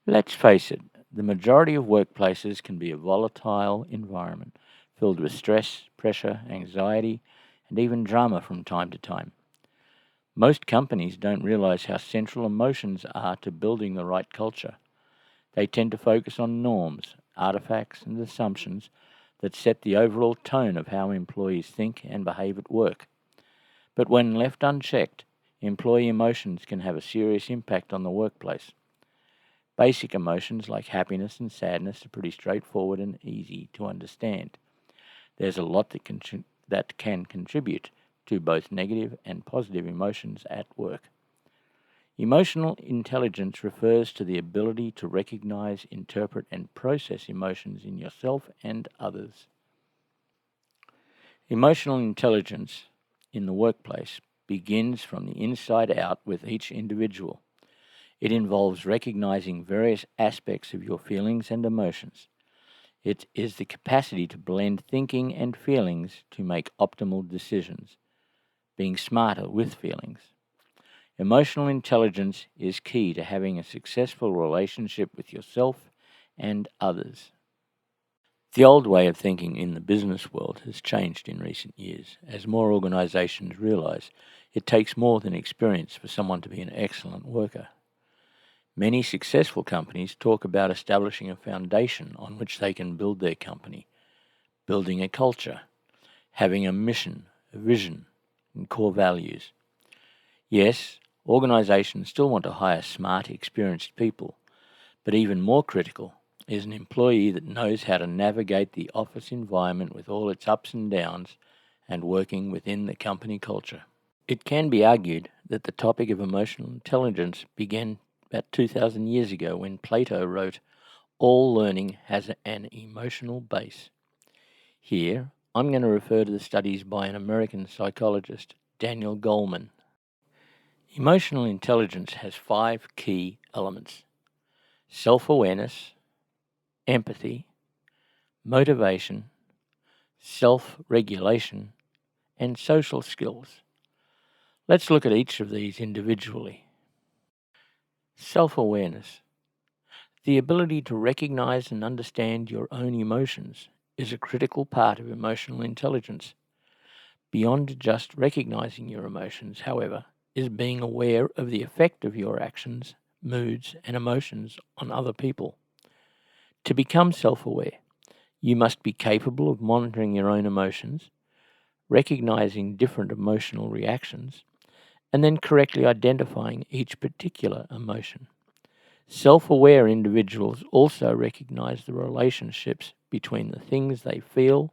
Let's face it, the majority of workplaces can be a volatile environment filled with stress, pressure, anxiety, and even drama from time to time. Most companies don't realize how central emotions are to building the right culture. They tend to focus on norms, artifacts, and assumptions that set the overall tone of how employees think and behave at work. But when left unchecked, employee emotions can have a serious impact on the workplace. Basic emotions like happiness and sadness are pretty straightforward and easy to understand. There's a lot that can contribute to both negative and positive emotions at work. Emotional intelligence refers to the ability to recognize, interpret, and process emotions in yourself and others. Emotional intelligence in the workplace begins from the inside out with each individual. It involves recognizing various aspects of your feelings and emotions. It is the capacity to blend thinking and feelings to make optimal decisions, being smarter with feelings. Emotional intelligence is key to having a successful relationship with yourself and others. The old way of thinking in the business world has changed in recent years as more organizations realize it takes more than experience for someone to be an excellent worker. Many successful companies talk about establishing a foundation on which they can build their company, building a culture, having a mission, a vision, and core values. Yes, organizations still want to hire smart, experienced people, but even more critical is an employee that knows how to navigate the office environment with all its ups and downs and working within the company culture. It can be argued that the topic of emotional intelligence began about 2,000 years ago when Plato wrote, "All learning has an emotional base." Here, I'm going to refer to the studies by an American psychologist, Daniel Goleman. Emotional intelligence has 5 key elements: self-awareness, empathy, motivation, self-regulation, and social skills. Let's look at each of these individually. Self-awareness. The ability to recognize and understand your own emotions is a critical part of emotional intelligence. Beyond just recognizing your emotions, however, is being aware of the effect of your actions, moods, and emotions on other people. To become self-aware, you must be capable of monitoring your own emotions, recognizing different emotional reactions, and then correctly identifying each particular emotion. Self-aware individuals also recognize the relationships between the things they feel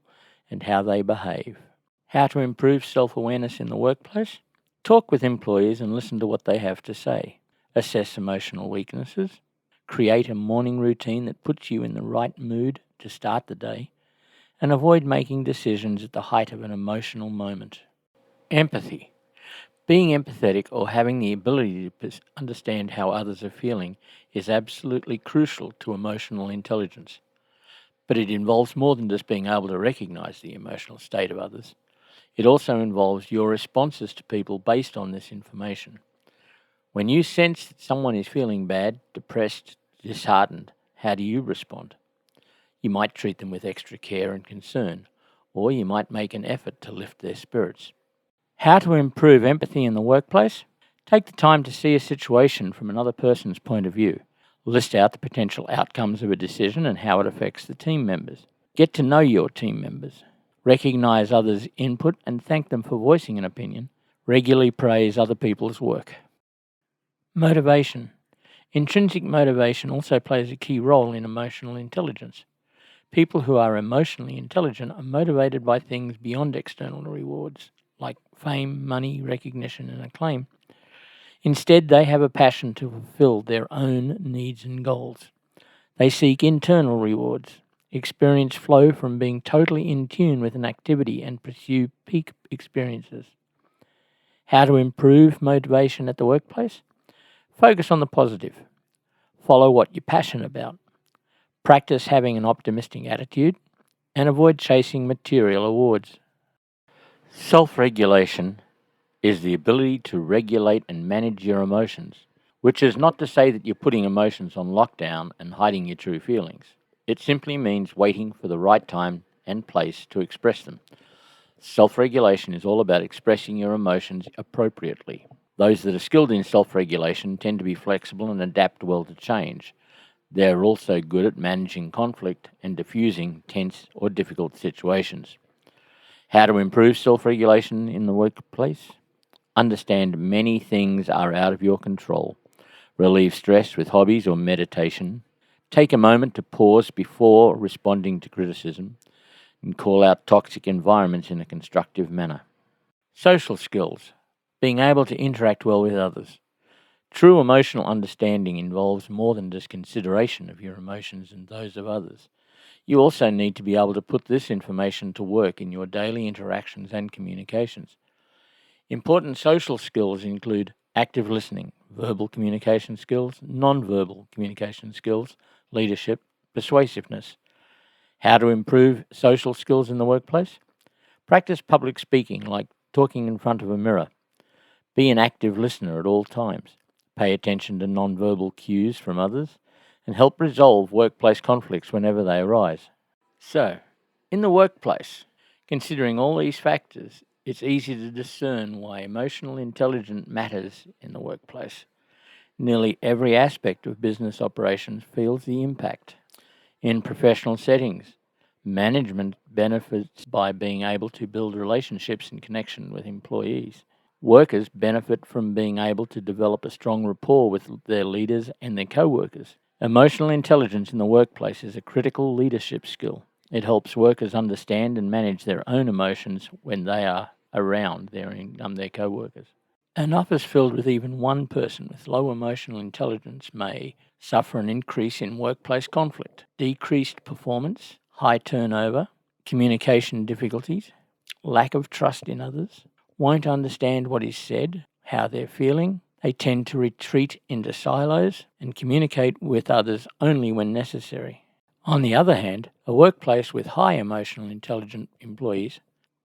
and how they behave. How to improve self-awareness in the workplace? Talk with employees and listen to what they have to say. Assess emotional weaknesses. Create a morning routine that puts you in the right mood to start the day. And avoid making decisions at the height of an emotional moment. Empathy. Being empathetic or having the ability to understand how others are feeling is absolutely crucial to emotional intelligence. But it involves more than just being able to recognize the emotional state of others. It also involves your responses to people based on this information. When you sense that someone is feeling bad, depressed, disheartened, how do you respond? You might treat them with extra care and concern, or you might make an effort to lift their spirits. How to improve empathy in the workplace? Take the time to see a situation from another person's point of view. List out the potential outcomes of a decision and how it affects the team members. Get to know your team members. Recognize others' input and thank them for voicing an opinion. Regularly praise other people's work. Motivation. Intrinsic motivation also plays a key role in emotional intelligence. People who are emotionally intelligent are motivated by things beyond external rewards, like fame, money, recognition, and acclaim. Instead, they have a passion to fulfill their own needs and goals. They seek internal rewards, experience flow from being totally in tune with an activity, and pursue peak experiences. How to improve motivation at the workplace? Focus on the positive. Follow what you're passionate about. Practice having an optimistic attitude and avoid chasing material awards. Self-regulation is the ability to regulate and manage your emotions, which is not to say that you're putting emotions on lockdown and hiding your true feelings. It simply means waiting for the right time and place to express them. Self-regulation is all about expressing your emotions appropriately. Those that are skilled in self-regulation tend to be flexible and adapt well to change. They're also good at managing conflict and diffusing tense or difficult situations. How to improve self-regulation in the workplace? Understand many things are out of your control. Relieve stress with hobbies or meditation. Take a moment to pause before responding to criticism and call out toxic environments in a constructive manner. Social skills. Being able to interact well with others. True emotional understanding involves more than just consideration of your emotions and those of others. You also need to be able to put this information to work in your daily interactions and communications. Important social skills include active listening, verbal communication skills, non-verbal communication skills, leadership, persuasiveness. How to improve social skills in the workplace? Practice public speaking, like talking in front of a mirror. Be an active listener at all times. Pay attention to non-verbal cues from others, and help resolve workplace conflicts whenever they arise. So, in the workplace, considering all these factors, it's easy to discern why emotional intelligence matters in the workplace. Nearly every aspect of business operations feels the impact. In professional settings, management benefits by being able to build relationships in connection with employees. Workers benefit from being able to develop a strong rapport with their leaders and their co-workers. Emotional intelligence in the workplace is a critical leadership skill. It helps workers understand and manage their own emotions when they are around their co-workers. An office filled with even one person with low emotional intelligence may suffer an increase in workplace conflict, decreased performance, high turnover, communication difficulties, lack of trust in others, won't understand what is said, how they're feeling. They tend to retreat into silos and communicate with others only when necessary. On the other hand, a workplace with high emotional intelligent employees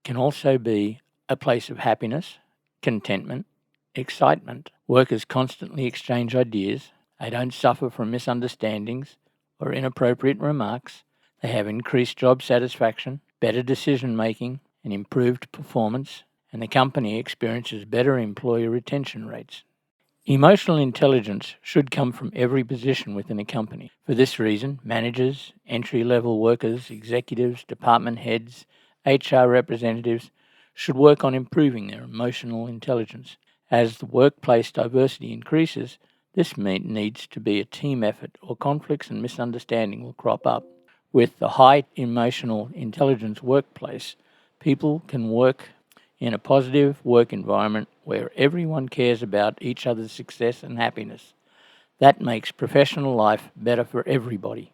can also be a place of happiness, contentment, excitement. Workers constantly exchange ideas. They don't suffer from misunderstandings or inappropriate remarks. They have increased job satisfaction, better decision making, and improved performance, and the company experiences better employee retention rates. Emotional intelligence should come from every position within a company. For this reason, managers, entry-level workers, executives, department heads, HR representatives should work on improving their emotional intelligence. As the workplace diversity increases, this needs to be a team effort, or conflicts and misunderstanding will crop up. With the high emotional intelligence workplace, people can work in a positive work environment where everyone cares about each other's success and happiness. That makes professional life better for everybody.